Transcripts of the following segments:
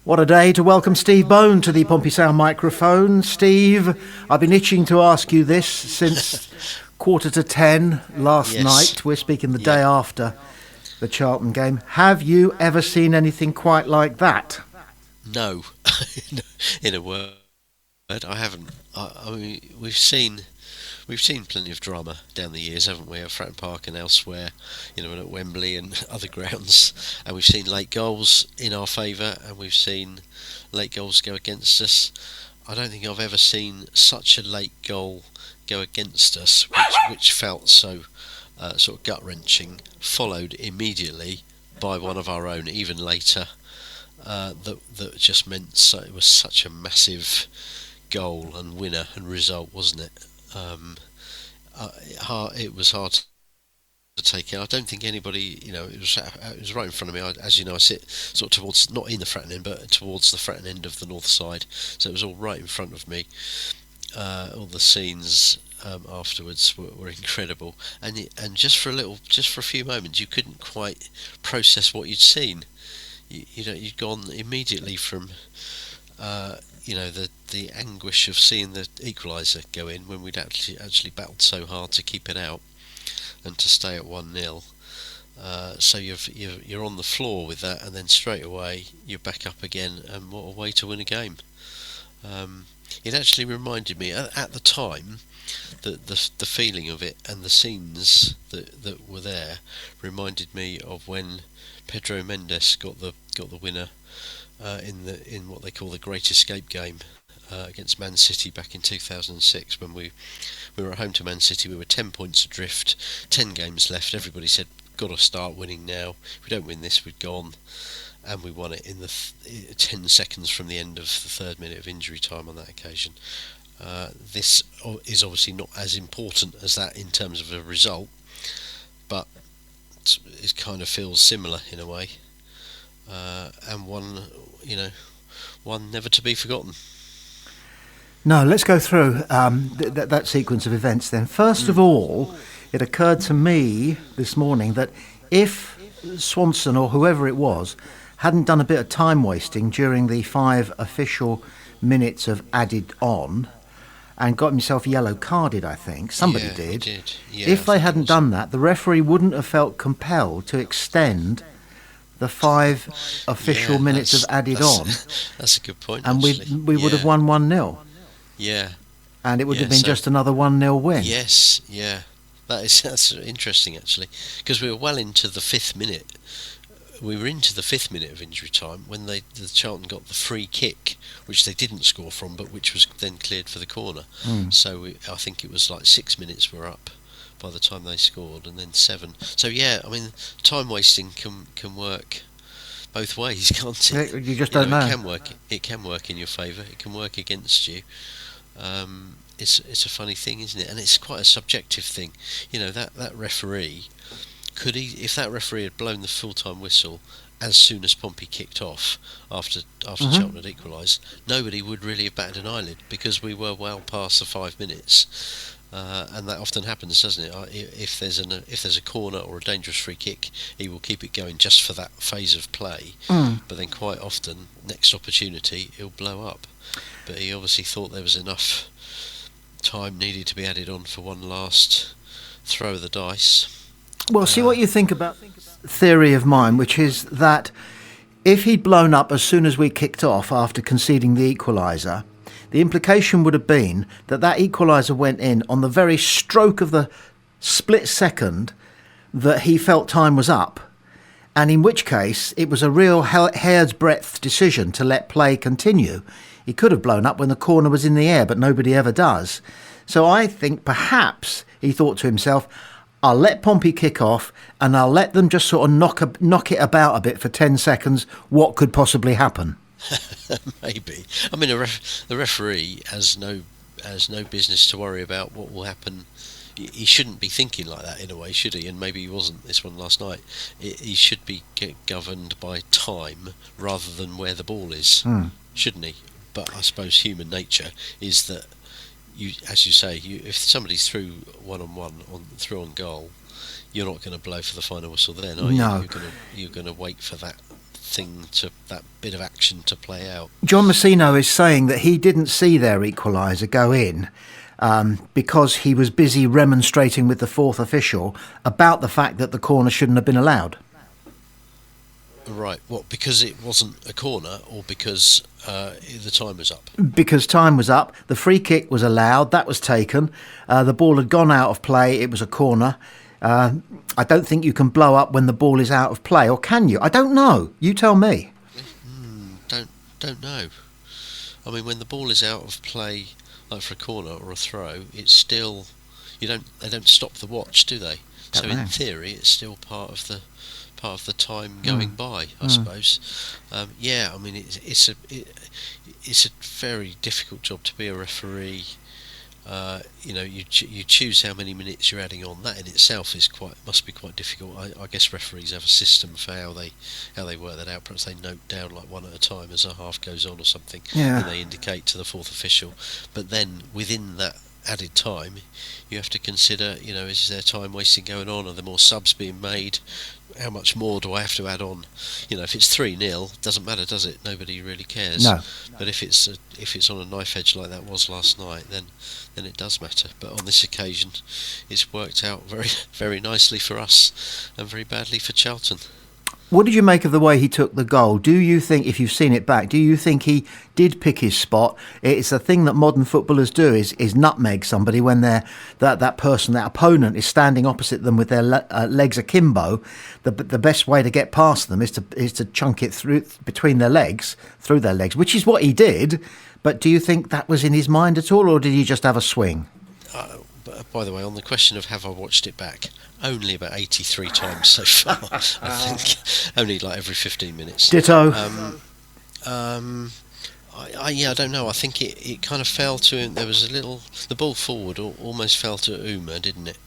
What a day to welcome Steve Bone to the Pompey Sound microphone. Steve, I've been itching to ask you this since 9:45 last Yes. night. We're speaking the Yeah. day after the Charlton game. Have you ever seen anything quite like that? No, in a word, I haven't. I mean, we've seen plenty of drama down the years, haven't we? At Fratton Park and elsewhere, and at Wembley and other grounds. And we've seen late goals in our favour, and we've seen late goals go against us. I don't think I've ever seen such a late goal go against us, which felt so sort of gut wrenching. Followed immediately by one of our own, even later. That just meant it was such a massive goal and winner and result, wasn't it? It was hard to take in. I don't think anybody, it was right in front of me. As you know, I sit sort of towards, not in the Fratton end, but towards the Fratton end of the north side. So it was all right in front of me. All the scenes afterwards were incredible, and just for a few moments, you couldn't quite process what you'd seen. You'd gone immediately from the anguish of seeing the equaliser go in when we'd actually battled so hard to keep it out and to stay at 1-0. So you're on the floor with that, and then straight away you're back up again, and what a way to win a game. It actually reminded me at the time that the feeling of it and the scenes that were there reminded me of when Pedro Mendes got the winner in what they call the Great Escape game against Man City back in 2006, when we were at home to Man City. We were 10 points adrift, 10 games left. Everybody said, got to start winning now. If we don't win this, we'd gone. And we won it in the 10 seconds from the end of the third minute of injury time on that occasion. This is obviously not as important as that in terms of a result, but it kind of feels similar in a way, and one never to be forgotten. No, let's go through that sequence of events then. First of all, it occurred to me this morning that if Swanson or whoever it was hadn't done a bit of time wasting during the 5 official minutes of added on and got himself yellow carded, I think somebody did. He did. Yeah, if they hadn't done that, the referee wouldn't have felt compelled to extend the 5 official minutes of added on. That's a good point. And we would have won 1-0. Yeah. And it would have been just another 1-0 win. Yes, yeah. That's interesting, actually, because we were well into the 5th minute. We were into the 5th minute of injury time when the Charlton got the free kick, which they didn't score from, but which was then cleared for the corner. So I think it was like 6 minutes were up by the time they scored, and then 7. So yeah, I mean, time wasting can work both ways, can't it? You just don't know. It can work in your favour. It can work against you. It's a funny thing, isn't it? And it's quite a subjective thing. That referee. If that referee had blown the full-time whistle as soon as Pompey kicked off after Charlton had equalised, nobody would really have batted an eyelid, because we were well past the 5 minutes, and that often happens, doesn't it? If there's a corner or a dangerous free kick, he will keep it going just for that phase of play, but then quite often, next opportunity, he'll blow up. But he obviously thought there was enough time needed to be added on for one last throw of the dice. Well, see what you think about theory of mine, which is that if he'd blown up as soon as we kicked off after conceding the equaliser, the implication would have been that equaliser went in on the very stroke of the split second that he felt time was up, and in which case it was a real hair's breadth decision to let play continue. He could have blown up when the corner was in the air, but nobody ever does. So I think perhaps he thought to himself, I'll let Pompey kick off, and I'll let them just sort of knock it about a bit for 10 seconds. What could possibly happen? Maybe. I mean, the referee has no business to worry about what will happen. He shouldn't be thinking like that in a way, should he? And maybe he wasn't this one last night. He should be governed by time rather than where the ball is, shouldn't he? But I suppose human nature is that, as you say, if somebody's through through on goal, you're not going to blow for the final whistle then, are you? No. You're going to wait for that that bit of action to play out. John Messino is saying that he didn't see their equaliser go in because he was busy remonstrating with the fourth official about the fact that the corner shouldn't have been allowed. Right, what, because it wasn't a corner, or because the time was up? Because time was up, the free kick was allowed, that was taken, the ball had gone out of play, it was a corner. I don't think you can blow up when the ball is out of play, or can you? I don't know, you tell me. Don't know. I mean, when the ball is out of play, like for a corner or a throw, it's still, they don't stop the watch, do they? So in theory, it's still part of the time going by, I suppose. Yeah, I mean, it's a very difficult job to be a referee. You choose how many minutes you're adding on. That in itself must be quite difficult. I guess referees have a system for how they work that out. Perhaps they note down like one at a time as a half goes on or something, and they indicate to the fourth official. But then within that added time, you have to consider, is there time wasting going on? Are there more subs being made? How much more do I have to add on? If it's 3-0, doesn't matter, does it? Nobody really cares. No. But if it's on a knife edge like that was last night, then it does matter. But on this occasion, it's worked out very, very nicely for us and very badly for Charlton. What did you make of the way he took the goal? Do you think, if you've seen it back, do you think he did pick his spot? It's a thing that modern footballers do, is nutmeg somebody when that opponent is standing opposite them with their legs akimbo. The best way to get past them is to chunk it through their legs, which is what he did. But do you think that was in his mind at all, or did he just have a swing? By the way, on the question of have I watched it back, only about 83 times so far. I think only like every 15 minutes. Ditto. I don't know. I think it kind of fell to him. There was the ball forward almost fell to Uma, didn't it?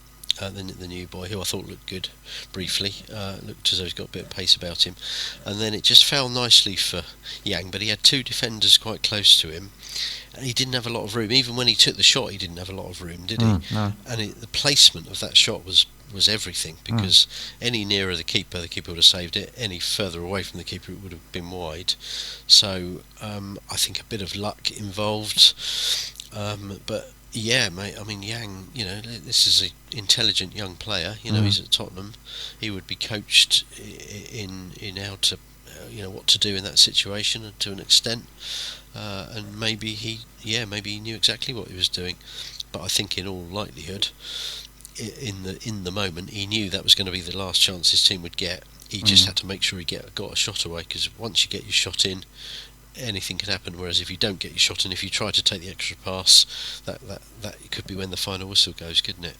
The new boy, who I thought looked good briefly, looked as though he's got a bit of pace about him, and then it just fell nicely for Yang, but he had two defenders quite close to him, and he didn't have a lot of room. Even when he took the shot, he didn't have a lot of room, did he? No. And the placement of that shot was everything, because any nearer the keeper would have saved it. Any further away from the keeper, it would have been wide. So I think a bit of luck involved, but yeah, mate. I mean, Yang, this is an intelligent young player. He's at Tottenham. He would be coached in how to, what to do in that situation, and to an extent. And maybe he knew exactly what he was doing. But I think, in all likelihood, in the moment, he knew that was going to be the last chance his team would get. He just had to make sure he got a shot away, because once you get your shot in, anything can happen. Whereas if you don't get your shot in, if you try to take the extra pass, that could be when the final whistle goes, couldn't it?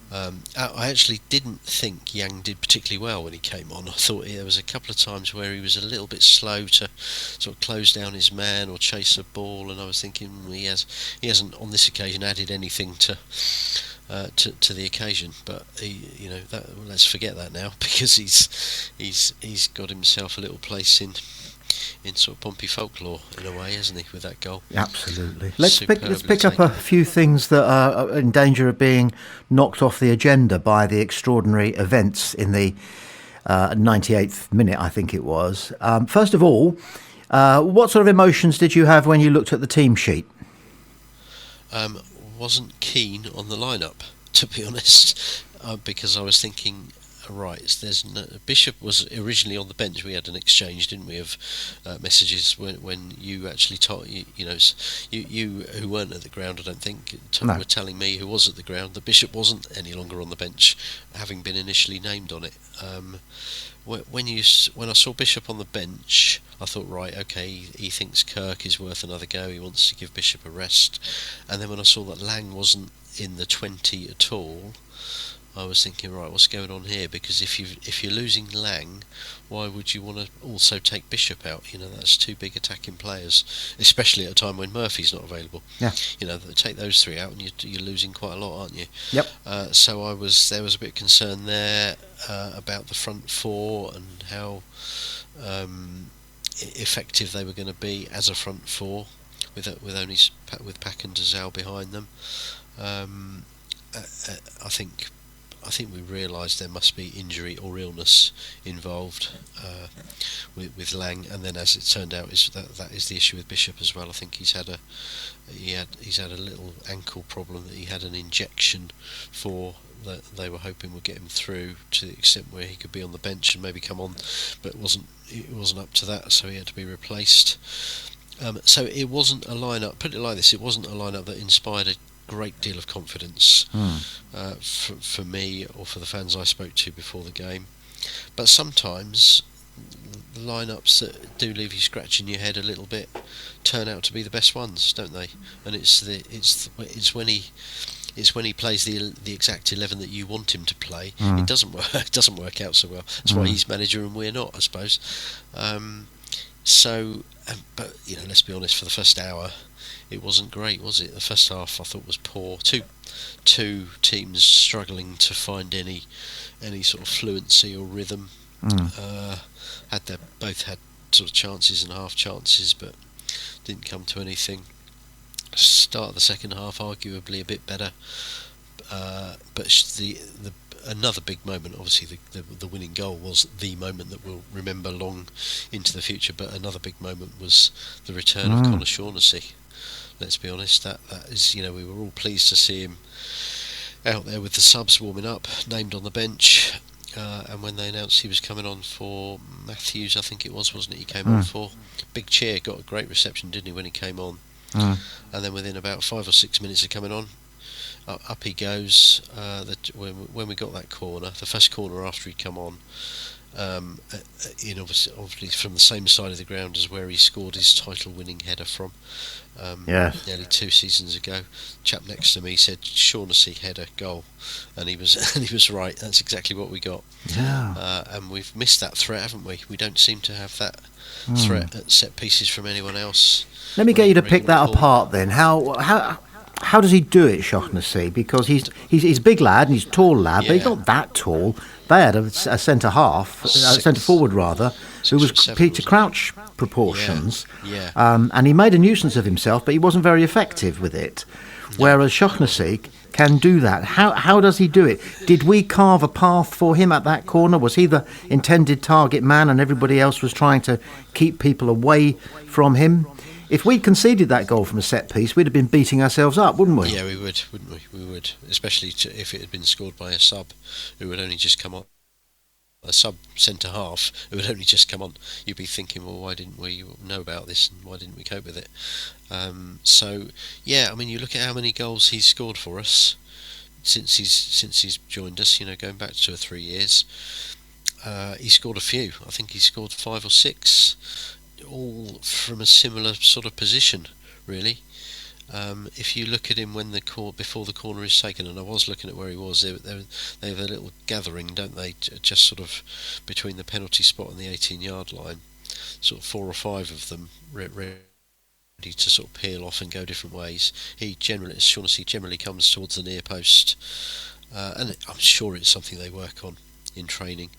I actually didn't think Yang did particularly well when he came on. I thought there was a couple of times where he was a little bit slow to sort of close down his man or chase a ball, and I was thinking he hasn't on this occasion added anything to the occasion. But let's forget that now, because he's got himself a little place in sort of Pompey folklore in a way, hasn't he, with that goal? Absolutely. Let's pick up a few things that are in danger of being knocked off the agenda by the extraordinary events in the 98th minute, I think it was. First of all, what sort of emotions did you have when you looked at the team sheet? Wasn't keen on the lineup, to be honest, because I was thinking, right, Bishop was originally on the bench. We had an exchange, didn't we, of messages when you actually told you who weren't at the ground, I don't think, were telling me, who was at the ground, that Bishop wasn't any longer on the bench, having been initially named on it. When I saw Bishop on the bench, I thought, right, okay, he thinks Kirk is worth another go. He wants to give Bishop a rest. And then when I saw that Lang wasn't in the 20 at all, I was thinking, right, what's going on here? Because if you're losing Lang, why would you want to also take Bishop out? That's two big attacking players, especially at a time when Murphy's not available. Yeah. Take those three out, and you're losing quite a lot, aren't you? Yep. So there was a bit of concern there about the front four and how effective they were going to be as a front four with Pack and Dazal behind them. I I think we realised there must be injury or illness involved with Lang, and then as it turned out, that is the issue with Bishop as well. I think he's had a little ankle problem that he had an injection for, that they were hoping would get him through to the extent where he could be on the bench and maybe come on, but it wasn't up to that, so he had to be replaced. So it wasn't a lineup. Put it like this: it wasn't a lineup that inspired a great deal of confidence for me or for the fans I spoke to before the game. But sometimes the lineups that do leave you scratching your head a little bit turn out to be the best ones, don't they? And it's when he plays the exact 11 that you want him to play. It doesn't work out so well. That's why he's manager and we're not, I suppose. But let's be honest. For the first hour, it wasn't great, was it? The first half I thought was poor. Two teams struggling to find any sort of fluency or rhythm. Both had sort of chances and half chances, but didn't come to anything. Start of the second half arguably a bit better, but another big moment, obviously the winning goal was the moment that we'll remember long into the future, but another big moment was the return of Conor Shaughnessy. Let's be honest, that is, we were all pleased to see him out there with the subs warming up, named on the bench, and when they announced he was coming on for Matthews, I think it was, wasn't it, he came on for? Big cheer, got a great reception, didn't he, when he came on? And then within about 5 or 6 minutes of coming on, up he goes. When we got that corner, the first corner after he'd come on, obviously from the same side of the ground as where he scored his title-winning header from, nearly 2 seasons ago. Chap next to me said Shaughnessy header goal, and he was right. That's exactly what we got. And we've missed that threat, haven't we? We don't seem to have that threat at set pieces from anyone else. Let me get you to pick that apart then. How does he do it, Shaughnessy? Because he's a big lad and he's a tall lad, but he's not that tall. They had a centre forward rather, who was Peter Crouch proportions, and he made a nuisance of himself, but he wasn't very effective with it. Whereas Shaughnessy can do that. How does he do it? Did we carve a path for him at that corner? Was he the intended target man, and everybody else was trying to keep people away from him? If we'd conceded that goal from a set piece, we'd have been beating ourselves up, wouldn't we? Yeah, we would, wouldn't we? We would, especially if it had been scored by a sub who had only just come on. A sub centre half who had only just come on. You'd be thinking, well, why didn't we know about this and why didn't we cope with it? You look at how many goals he's scored for us since he's joined us. Going back 2 or 3 years, he scored a few. I think he scored 5 or 6. All from a similar sort of position, really. If you look at him before the corner is taken, and I was looking at where he was, they have a little gathering, don't they, just sort of between the penalty spot and the 18-yard line, sort of 4 or 5 of them ready to sort of peel off and go different ways. Shaughnessy generally comes towards the near post, and I'm sure it's something they work on in training.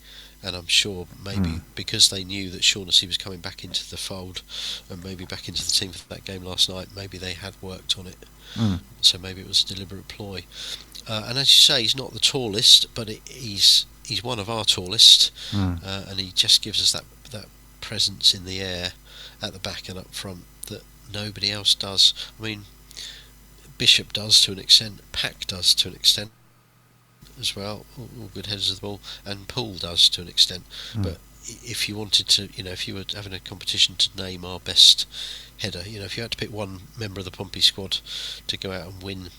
And I'm sure maybe because they knew that Shaughnessy was coming back into the fold and maybe back into the team for that game last night, maybe they had worked on it. So maybe it was a deliberate ploy. And as you say, he's not the tallest, but he's one of our tallest, and he just gives us that presence in the air at the back and up front that nobody else does. I mean, Bishop does to an extent, Pack does to an extent as well, all good headers of the ball, and Poole does to an extent. But if you wanted to, if you were having a competition to name our best header, if you had to pick one member of the Pompey squad to go out and win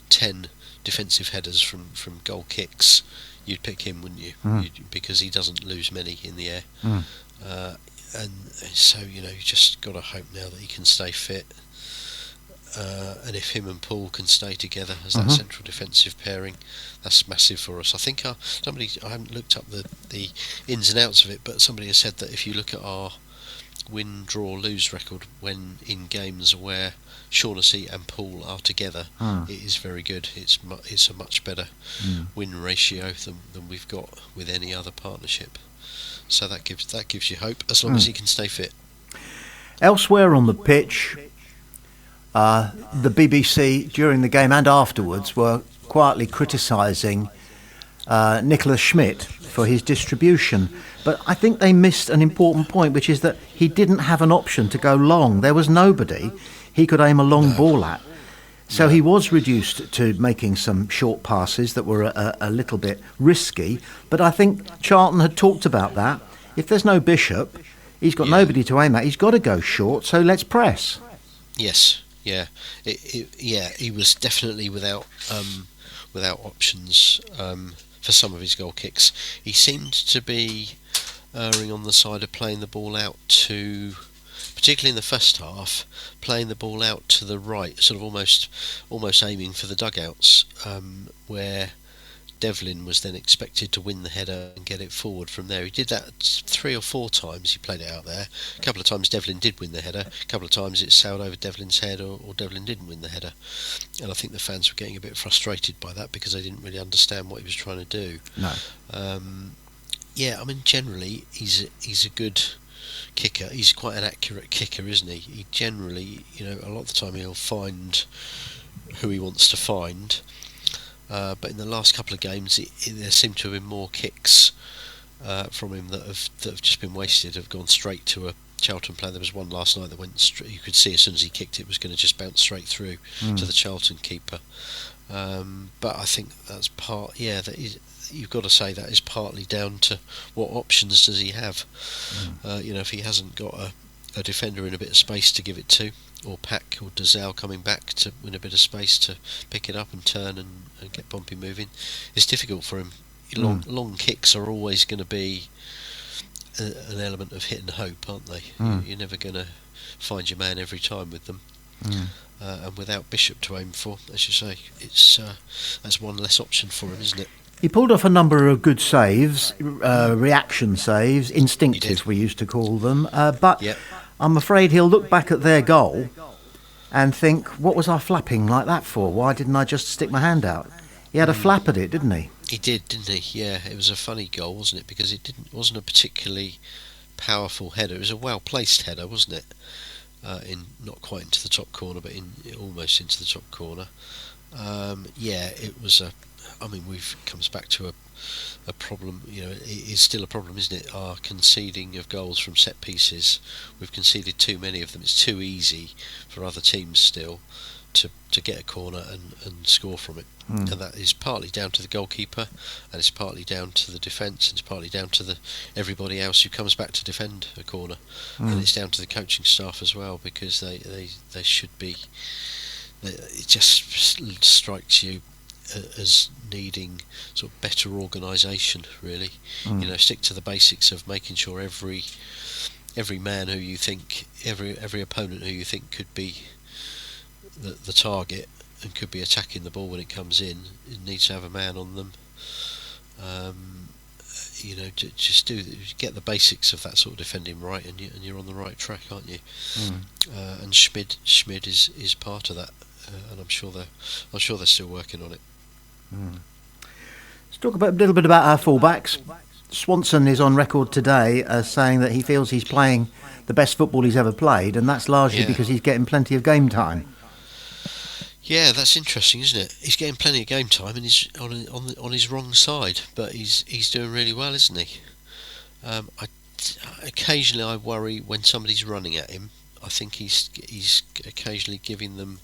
10 defensive headers from goal kicks, you'd pick him, wouldn't you? Because he doesn't lose many in the air. And so, you just got to hope now that he can stay fit. And if him and Paul can stay together as that central defensive pairing, that's massive for us. I think I haven't looked up the ins and outs of it, but somebody has said that if you look at our win, draw, lose record when in games where Shaughnessy and Paul are together, it is very good. It's a much better win ratio than we've got with any other partnership. So that gives you hope, as long as he can stay fit. Elsewhere on the pitch, the BBC during the game and afterwards were quietly criticising Nicholas Schmidt for his distribution. But I think they missed an important point, which is that he didn't have an option to go long. There was nobody he could aim a long ball at. So he was reduced to making some short passes that were a little bit risky. But I think Charlton had talked about that. If there's no Bishop, he's got nobody to aim at. He's got to go short, so let's press. Yes, yeah. He was definitely without options for some of his goal kicks. He seemed to be erring on the side of playing the ball out to, particularly in the first half, playing the ball out to the right, sort of almost aiming for the dugouts, where Devlin was then expected to win the header and get it forward from there. He did that 3 or 4 times. He played it out there. A couple of times Devlin did win the header. A couple of times it sailed over Devlin's head, or Devlin didn't win the header. And I think the fans were getting a bit frustrated by that because they didn't really understand what he was trying to do. No. I mean, generally he's a good kicker. He's quite an accurate kicker, isn't he? He generally, a lot of the time he'll find who he wants to find. But in the last couple of games, there seem to have been more kicks from him that have just been wasted, have gone straight to a Charlton player. There was one last night that went straight, you could see as soon as he kicked it was going to just bounce straight through to the Charlton keeper. But I think that's you've got to say that is partly down to what options does he have. If he hasn't got a defender in a bit of space to give it to, or Pack or Dazal coming back to win a bit of space to pick it up and turn and get Pompey moving, it's difficult for him. Long kicks are always going to be an element of hit and hope, aren't they? You're never going to find your man every time with them. And without Bishop to aim for, as you say, that's one less option for him, isn't it? He pulled off a number of good saves, reaction saves, instinctive we used to call them, but I'm afraid he'll look back at their goal and think, what was I flapping like that for? Why didn't I just stick my hand out? He had a flap at it, didn't he? He did, didn't he? Yeah, it was a funny goal, wasn't it? Because it wasn't a particularly powerful header. It was a well-placed header, wasn't it? Not quite into the top corner, but almost into the top corner. It was comes back to a problem. It's still a problem, isn't it? Our conceding of goals from set pieces. We've conceded too many of them. It's too easy for other teams still to get a corner and score from it. And that is partly down to the goalkeeper, and it's partly down to the defence, and it's partly down to everybody else who comes back to defend a corner. And it's down to the coaching staff as well, because they should be. It just strikes you as needing sort of better organisation, really. Stick to the basics of making sure every man who you think, every opponent who you think could be the target and could be attacking the ball when it comes in, it needs to have a man on them. Just get the basics of that sort of defending right, and you're on the right track, aren't you? And Schmid is part of that, and I'm sure they're still working on it. Let's talk a little bit about our fullbacks. Swanson is on record today as saying that he feels he's playing the best football he's ever played, and that's largely because he's getting plenty of game time. Yeah, that's interesting, isn't it? He's getting plenty of game time, and he's on his wrong side, but he's doing really well, isn't he? Occasionally I worry when somebody's running at him. I think he's occasionally giving them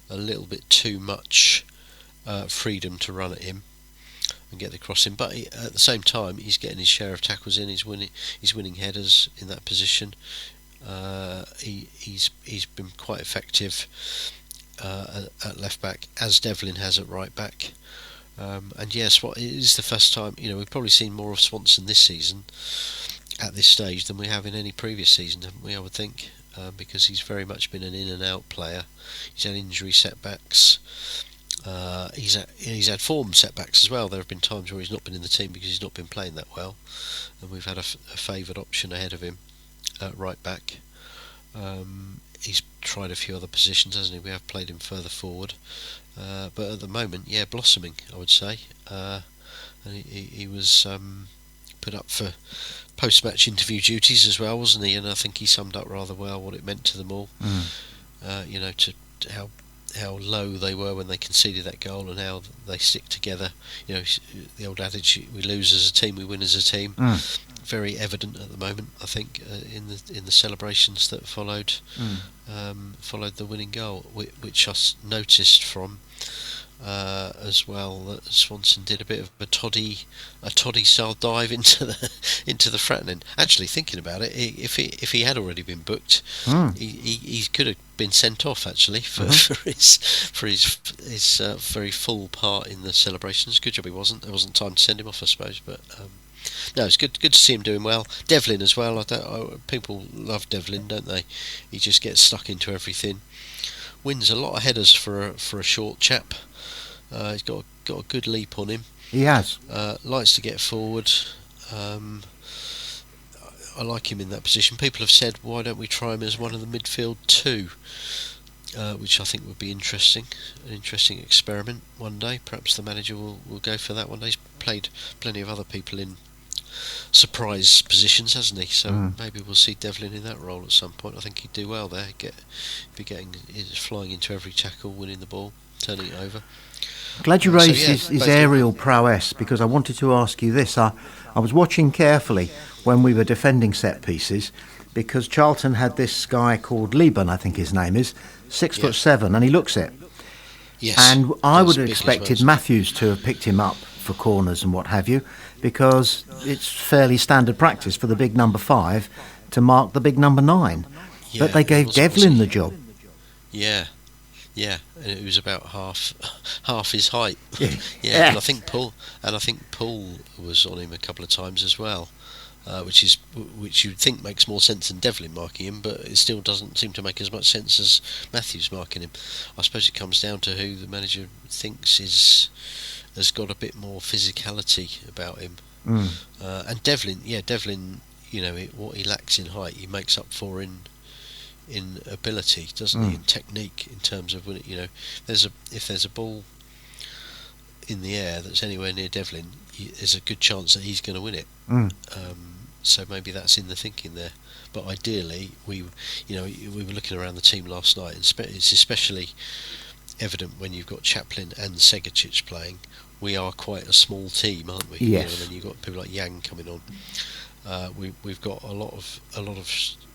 a little bit too much freedom to run at him and get the crossing, but at the same time he's getting his share of tackles in. He's winning headers in that position. He's been quite effective at left back, as Devlin has at right back. And yes, it is the first time. We've probably seen more of Swanson this season at this stage than we have in any previous season, haven't we? I would think, because he's very much been an in and out player. He's had injury setbacks. He's had form setbacks as well. There have been times where he's not been in the team because he's not been playing that well, and we've had a favoured option ahead of him at right back. He's tried a few other positions, hasn't he? We have played him further forward, but at the moment, blossoming, I would say. And he was put up for post-match interview duties as well, wasn't he? And I think he summed up rather well what it meant to them all. To low they were when they conceded that goal, and how they stick together. The old adage, we lose as a team, we win as a team. Very evident at the moment, I think, in the celebrations that followed the winning goal, which I noticed from as well, that Swanson did a bit of a toddy style dive into the frattening. Actually, thinking about it, if he had already been booked, he could have been sent off actually for his very full part in the celebrations. Good job he wasn't. There wasn't time to send him off, I suppose, but. No, it's good to see him doing well. Devlin as well. People love Devlin, don't they? He just gets stuck into everything. Wins a lot of headers for a short chap. He's got a good leap on him. He has. Likes to get forward. I like him in that position. People have said, why don't we try him as one of the midfield two? Which I think would be interesting. An interesting experiment one day. Perhaps the manager will go for that one day. He's played plenty of other people in surprise positions, hasn't he? So maybe we'll see Devlin in that role at some point. I think he'd do well there. Flying into every tackle, winning the ball, turning it over. Glad you raised his aerial prowess, because I wanted to ask you this. I was watching carefully when we were defending set pieces, because Charlton had this guy called Liban, I think his name is, 6'7", and he looks it. Yes. And I would have expected Matthews to have picked him up for corners and what have you, because it's fairly standard practice for the big number 5 to mark the big number 9. But they gave Devlin the job. Yeah, and it was about half his height. Yeah. And I think Paul was on him a couple of times as well, which you'd think makes more sense than Devlin marking him, but it still doesn't seem to make as much sense as Matthews marking him. I suppose it comes down to who the manager thinks has got a bit more physicality about him. And Devlin, what he lacks in height, he makes up for in ability, doesn't he? In technique, in terms of when if there's a ball in the air that's anywhere near Devlin, there's a good chance that he's going to win it. So maybe that's in the thinking there. But ideally, we were looking around the team last night, and it's especially evident when you've got Chaplin and Segicic playing. We are quite a small team, aren't we? Yes. And then you've got people like Yang coming on. We've got a lot of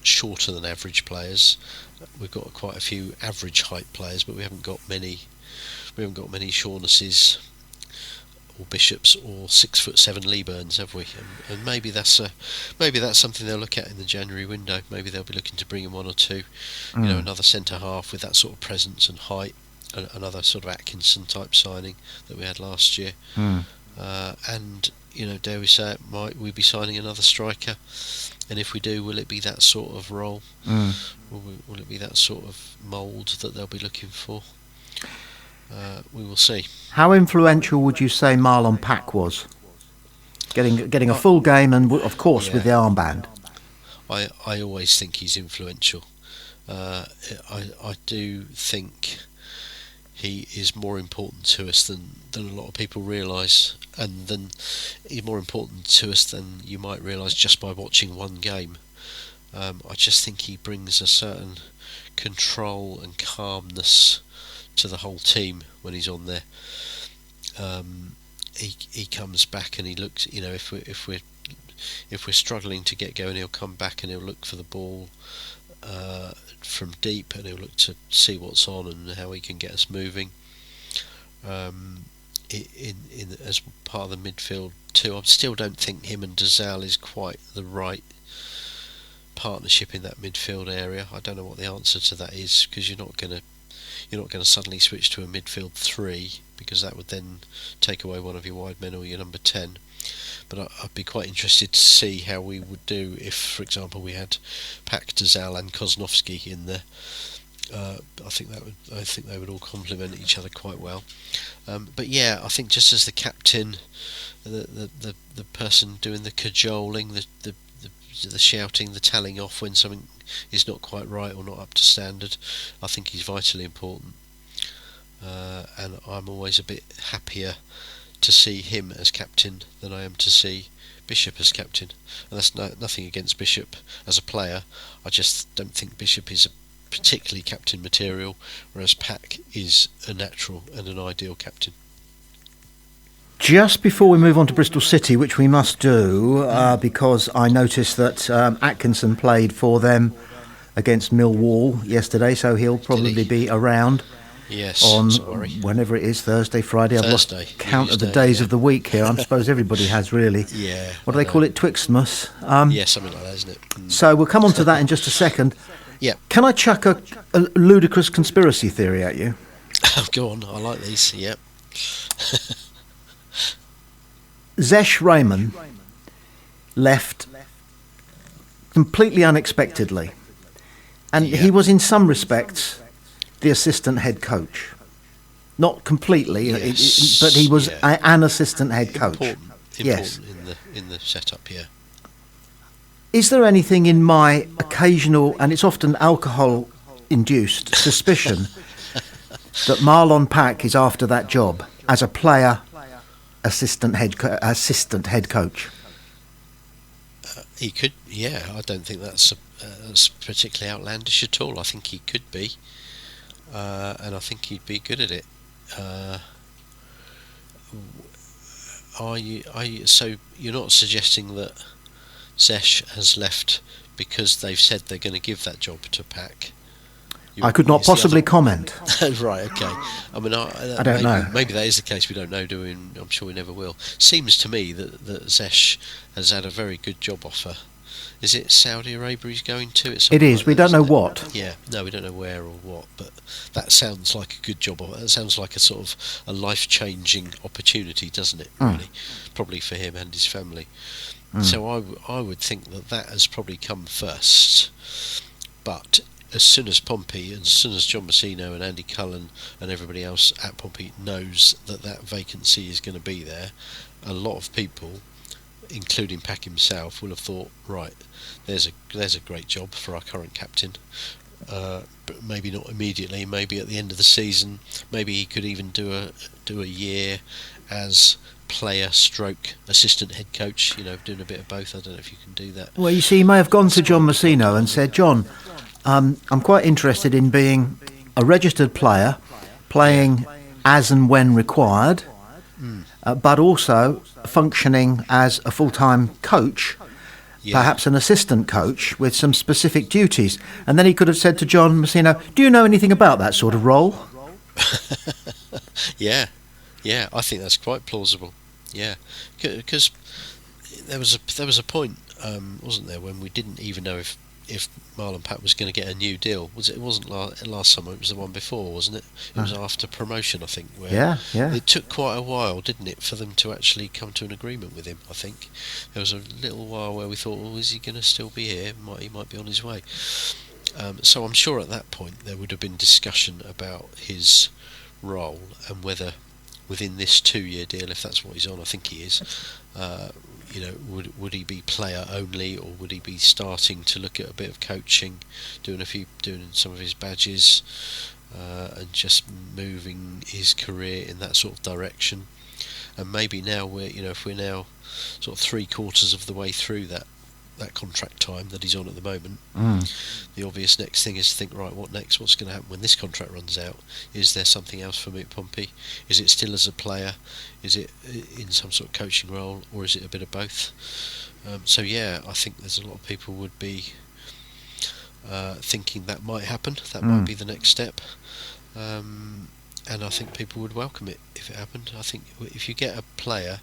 shorter than average players. We've got quite a few average height players, but we haven't got many Shaughnesses or Bishops or 6'7" Leeburns, have we? And maybe that's something they'll look at in the January window. Maybe they'll be looking to bring in one or two, another centre half with that sort of presence and height, another sort of Atkinson type signing that we had last year. And dare we say it, might we be signing another striker? And if we do, will it be that sort of role? Will it be that sort of mould that they'll be looking for? We will see. How influential would you say Marlon Pack was? Getting a full game, and of course with the armband. I always think he's influential. I do think he is more important to us than a lot of people realise, and then he's more important to us than you might realise just by watching one game. I just think he brings a certain control and calmness to the whole team when he's on there. He comes back and he looks, if we're struggling to get going, he'll come back and he'll look for the ball from deep, and he'll look to see what's on and how he can get us moving. As part of the midfield too, I still don't think him and Dazal is quite the right partnership in that midfield area. I don't know what the answer to that is, because you're not going to suddenly switch to a midfield 3, because that would then take away one of your wide men or your number 10. But I'd be quite interested to see how we would do if, for example, we had Pak, Dazal and Kosnovsky in there. I think they would all complement each other quite well. But yeah, I think just as the captain, the person doing the cajoling, the shouting, the telling off when something is not quite right or not up to standard, I think he's vitally important. And I'm always a bit happier to see him as captain than I am to see Bishop as captain. And that's nothing against Bishop as a player. I just don't think Bishop is particularly captain material, whereas Pack is a natural and an ideal captain. Just before we move on to Bristol City, which we must do, because I noticed that Atkinson played for them against Millwall yesterday, so he'll probably be around. Yes, on sorry. Whenever it is, Thursday, Friday. I've Thursday, lost count of the Tuesday, days of the week here. I suppose everybody has, really. Yeah. What do they call it? Twixtmas? Yeah, something like that, isn't it? So we'll come on to that in just a second. Yeah. Can I chuck a ludicrous conspiracy theory at you? Go on, I like these, yep. Zesh Rayman left completely unexpectedly. And he was, in some respects, the assistant head coach. Not completely, but he was an assistant head coach. Important in the setup, yeah. Is there anything in my occasional, and it's often alcohol-induced, suspicion that Marlon Pack is after that job as a player, assistant head coach? He could, yeah. I don't think that's particularly outlandish at all. I think he could be, and I think he'd be good at it. So you're not suggesting that Zesh has left because they've said they're going to give that job to Pack? I could not possibly comment. Right, okay. I mean, I don't know. Maybe that is the case. We don't know, do we? I'm sure we never will. Seems to me that Zesh has had a very good job offer. Is it Saudi Arabia he's going to? It is. We don't know what. Yeah, no, we don't know where or what, but that sounds like a good job offer. That sounds like a sort of a life-changing opportunity, doesn't it, really? Probably for him and his family. So I would think that has probably come first. But as soon as Pompey, and as soon as John Messino and Andy Cullen and everybody else at Pompey knows that vacancy is going to be there, a lot of people, including Pack himself, will have thought, right, there's a great job for our current captain. But maybe not immediately. Maybe at the end of the season. Maybe he could even do a year as player stroke assistant head coach. Doing a bit of both. I don't know if you can do that. Well, you see, he may have gone to John Messino and said, John, I'm quite interested in being a registered player, playing as and when required, but also functioning as a full-time coach, perhaps an assistant coach with some specific duties. And then he could have said to John Messino, do you know anything about that sort of role? Yeah, I think that's quite plausible. Yeah, because there was a point, wasn't there, when we didn't even know if Marlon Pack was going to get a new deal. It wasn't last summer, it was the one before, wasn't it? It was after promotion, I think. Where it took quite a while, didn't it, for them to actually come to an agreement with him, I think. There was a little while where we thought, well, is he going to still be here? He might be on his way. So I'm sure at that point there would have been discussion about his role and whether within this 2-year deal, if that's what he's on, I think he is, would he be player only, or would he be starting to look at a bit of coaching, doing some of his badges, and just moving his career in that sort of direction? And maybe now if we're now sort of 3/4 of the way through that contract time that he's on at the moment, the obvious next thing is to think, right, what next? What's going to happen when this contract runs out? Is there something else for me at Pompey? Is it still as a player? Is it in some sort of coaching role, or is it a bit of both? So I think there's a lot of people would be thinking that might happen. That might be the next step, and I think people would welcome it if it happened. I think if you get a player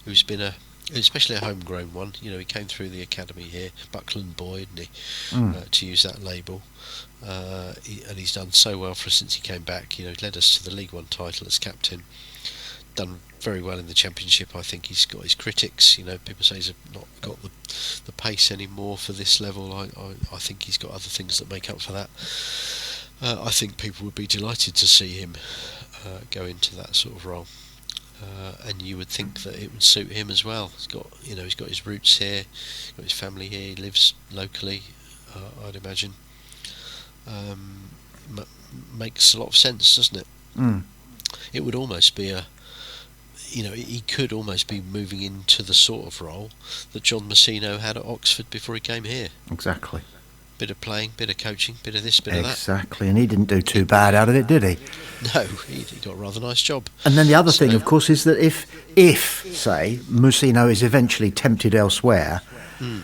who's been especially a homegrown one, he came through the academy here, Buckland boy, didn't he, to use that label, and he's done so well for us since he came back. Led us to the League One title as captain, done very well in the Championship. I think he's got his critics. People say he's not got the pace anymore for this level. I think he's got other things that make up for that. I think people would be delighted to see him go into that sort of role. And you would think that it would suit him as well. He's got his roots here, got his family here. He lives locally, I'd imagine. Makes a lot of sense, doesn't it? It would almost be he could almost be moving into the sort of role that John Messino had at Oxford before he came here. Exactly. bit of playing, bit of coaching, bit of this, bit of that. Exactly, and he didn't do too bad out of it, did he? No, he got a rather nice job. And then the other thing, of course, is that if say, Musino is eventually tempted elsewhere, heaven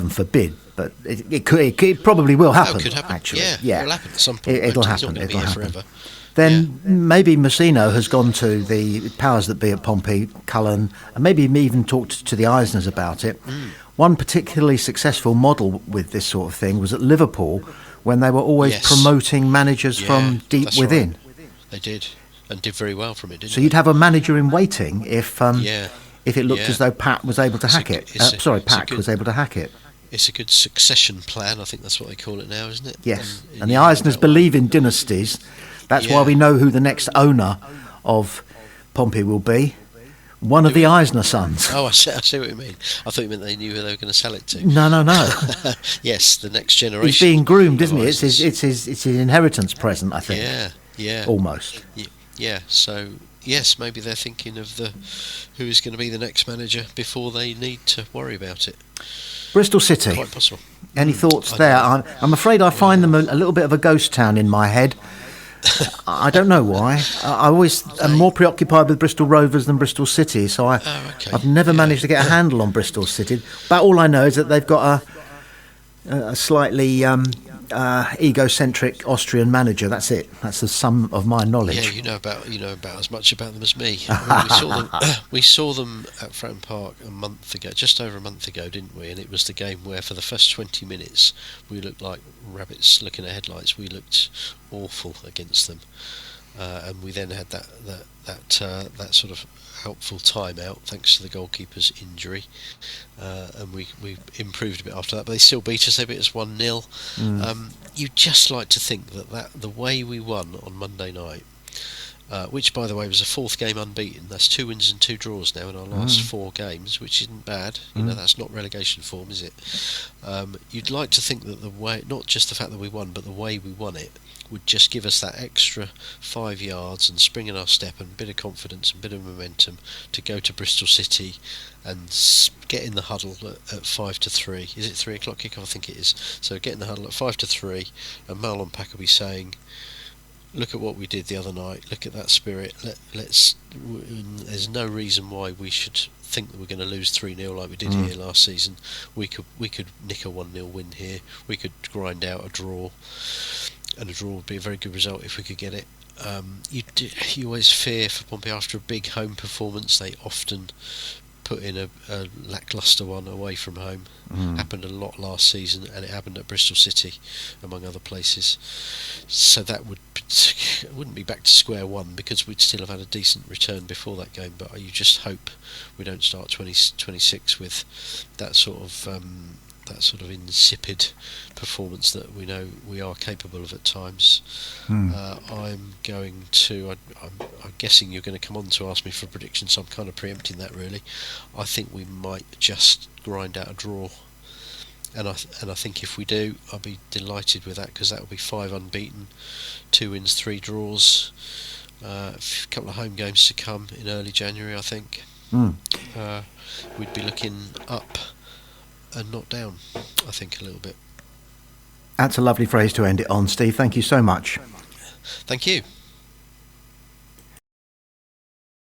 forbid, but it probably will happen. It could happen. Actually, yeah, it'll happen at some point. It'll He's happen. not going to be here forever. Then maybe Musino has gone to the powers that be at Pompey, Cullen, and maybe even talked to the Eisners about it. One particularly successful model with this sort of thing was at Liverpool, when they were always promoting managers from deep within. Right. They did, and did very well from it, didn't they? So you'd have a manager in waiting if it looked as though Pat was able to hack it. Pack was able to hack it. It's a good succession plan. I think that's what they call it now, isn't it? Yes, and the Eisners believe in dynasties. That's why we know who the next owner of Pompey will be. One of the Eisner sons. Oh, I see what you mean. I thought you meant they knew who they were going to sell it to. No. Yes, the next generation. He's being groomed, isn't he? It's his inheritance present, I think. Yeah. Almost. Yeah. So yes, maybe they're thinking of who is going to be the next manager before they need to worry about it. Bristol City. Quite possible. Any thoughts there? I'm afraid I find them a little bit of a ghost town in my head. I don't know why. I always am more preoccupied with Bristol Rovers than Bristol City, so I've never managed to get a handle on Bristol City. But all I know is that they've got a slightly egocentric Austrian manager. That's it. That's the sum of my knowledge. Yeah, you know about as much about them as me. We saw them at Fratton Park just over a month ago, didn't we? And it was the game where for the first 20 minutes we looked like rabbits looking at headlights. We looked awful against them, and we then had that sort of helpful timeout thanks to the goalkeeper's injury, and we improved a bit after that, but they still beat us. They beat us 1-0. You'd just like to think that the way we won on Monday night, which by the way was a fourth game unbeaten, that's 2 wins and 2 draws now in our last 4 games, which isn't bad. That's not relegation form, is it? You'd like to think that the way, not just the fact that we won, but the way we won it would just give us that extra 5 yards and spring in our step and a bit of confidence and a bit of momentum to go to Bristol City and get in the huddle at 5-3. Is it 3 o'clock kickoff? I think it is. So get in the huddle at 5-3, and Marlon Pack will be saying, look at what we did the other night, look at that spirit, there's no reason why we should think that we're going to lose 3-0 like we did here last season. We could nick a 1-0 win here, we could grind out a draw, and a draw would be a very good result if we could get it. You always fear for Pompey after a big home performance. They often put in a lacklustre one away from home. Happened a lot last season, and it happened at Bristol City among other places, so that wouldn't be back to square one, because we'd still have had a decent return before that game. But you just hope we don't start 2026 with that sort of insipid performance that we know we are capable of at times. I'm guessing you're going to come on to ask me for a prediction, so I'm kind of preempting that really. I think we might just grind out a draw, and I think if we do, I'll be delighted with that, because that will be 5 unbeaten, 2 wins, 3 draws, a couple of home games to come in early January. I think we'd be looking up and not down, I think, a little bit. That's a lovely phrase to end it on, Steve. Thank you so much. Thank you.